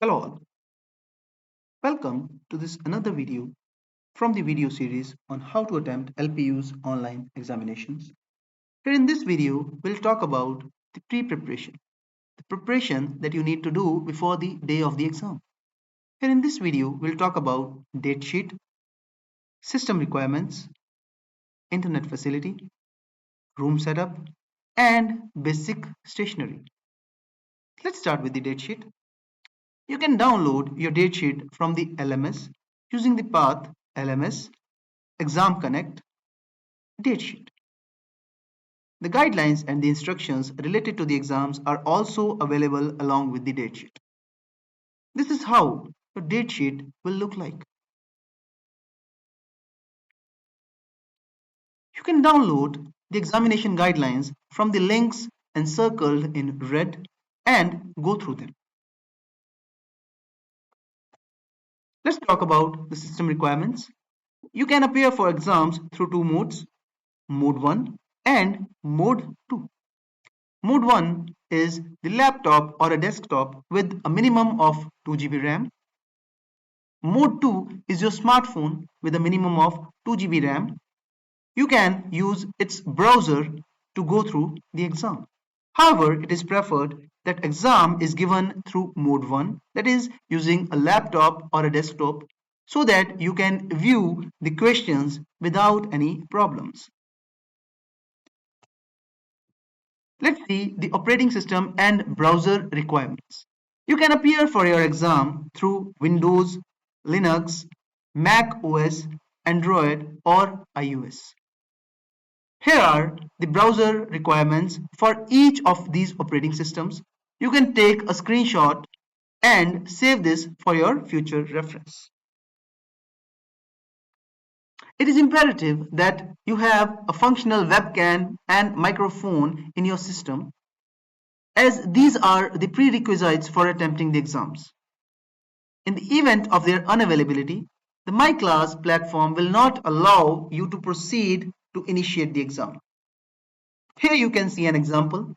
Hello all, welcome to this another video from the video series on how to attempt LPU's online examinations. Here in this video, we'll talk about the pre-preparation, the preparation that you need to do before the day of the exam. Here in this video, we'll talk about date sheet, system requirements, internet facility, room setup, and basic stationery. Let's start with the date sheet. You can download your date sheet from the LMS using the path LMS Exam Connect Datesheet. The guidelines and the instructions related to the exams are also available along with the datesheet. This is how the datesheet will look like. You can download the examination guidelines from the links encircled in red and go through them. Let's talk about the system requirements. You can appear for exams through two modes, Mode 1 and Mode 2. Mode 1 is the laptop or a desktop with a minimum of 2 GB RAM. Mode 2 is your smartphone with a minimum of 2 GB RAM. You can use its browser to go through the exam. However, it is preferred that exam is given through Mode 1, that is using a laptop or a desktop, so that you can view the questions without any problems. Let's see the operating system and browser requirements. You can appear for your exam through Windows, Linux, Mac OS, Android, or iOS. Here are the browser requirements for each of these operating systems. You can take a screenshot and save this for your future reference. It is imperative that you have a functional webcam and microphone in your system, as these are the prerequisites for attempting the exams. In the event of their unavailability, the MyClass platform will not allow you to proceed to initiate the exam. Here you can see an example.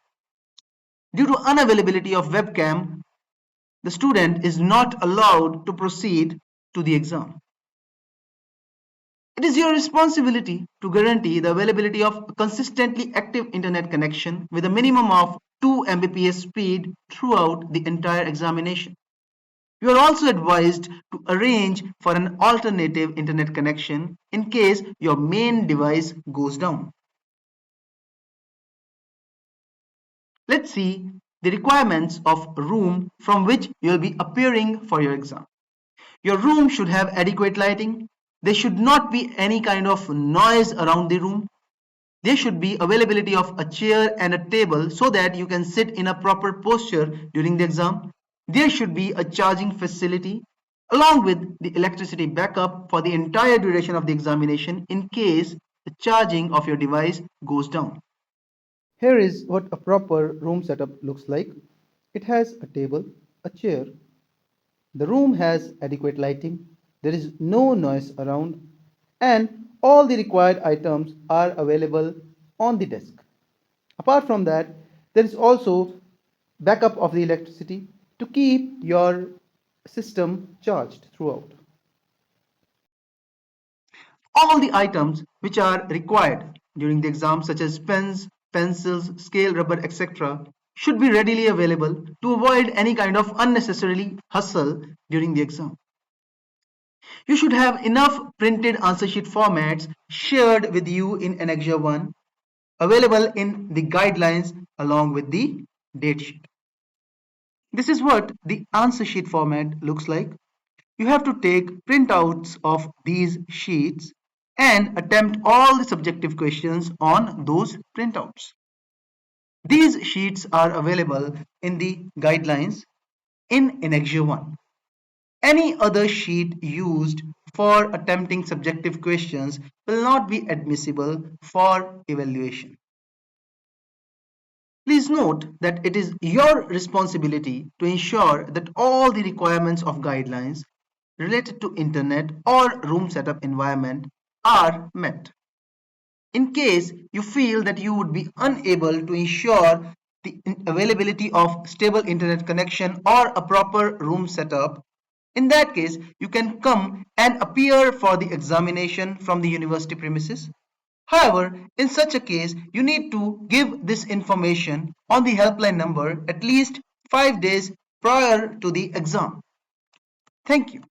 Due to unavailability of webcam, the student is not allowed to proceed to the exam. It is your responsibility to guarantee the availability of a consistently active internet connection with a minimum of 2 Mbps speed throughout the entire examination. You are also advised to arrange for an alternative internet connection in case your main device goes down. Let's see the requirements of a room from which you will be appearing for your exam. Your room should have adequate lighting. There should not be any kind of noise around the room. There should be availability of a chair and a table so that you can sit in a proper posture during the exam. There should be a charging facility along with the electricity backup for the entire duration of the examination in case the charging of your device goes down. Here is what a proper room setup looks like. It has a table, a chair. The room has adequate lighting. There is no noise around, and all the required items are available on the desk. Apart from that, there is also backup of the electricity to keep your system charged throughout. All the items which are required during the exam, such as pens, pencils, scale, rubber, etc., should be readily available to avoid any kind of unnecessarily hustle during the exam. You should have enough printed answer sheet formats shared with you in Annexure 1, available in the guidelines along with the datesheet. This is what the answer sheet format looks like. You have to take printouts of these sheets and attempt all the subjective questions on those printouts. These sheets are available in the guidelines in Annexure 1. Any other sheet used for attempting subjective questions will not be admissible for evaluation. Please note that it is your responsibility to ensure that all the requirements of guidelines related to internet or room setup environment are met. In case you feel that you would be unable to ensure the availability of stable internet connection or a proper room setup, in that case, you can come and appear for the examination from the university premises. However, in such a case, you need to give this information on the helpline number at least 5 days prior to the exam. Thank you.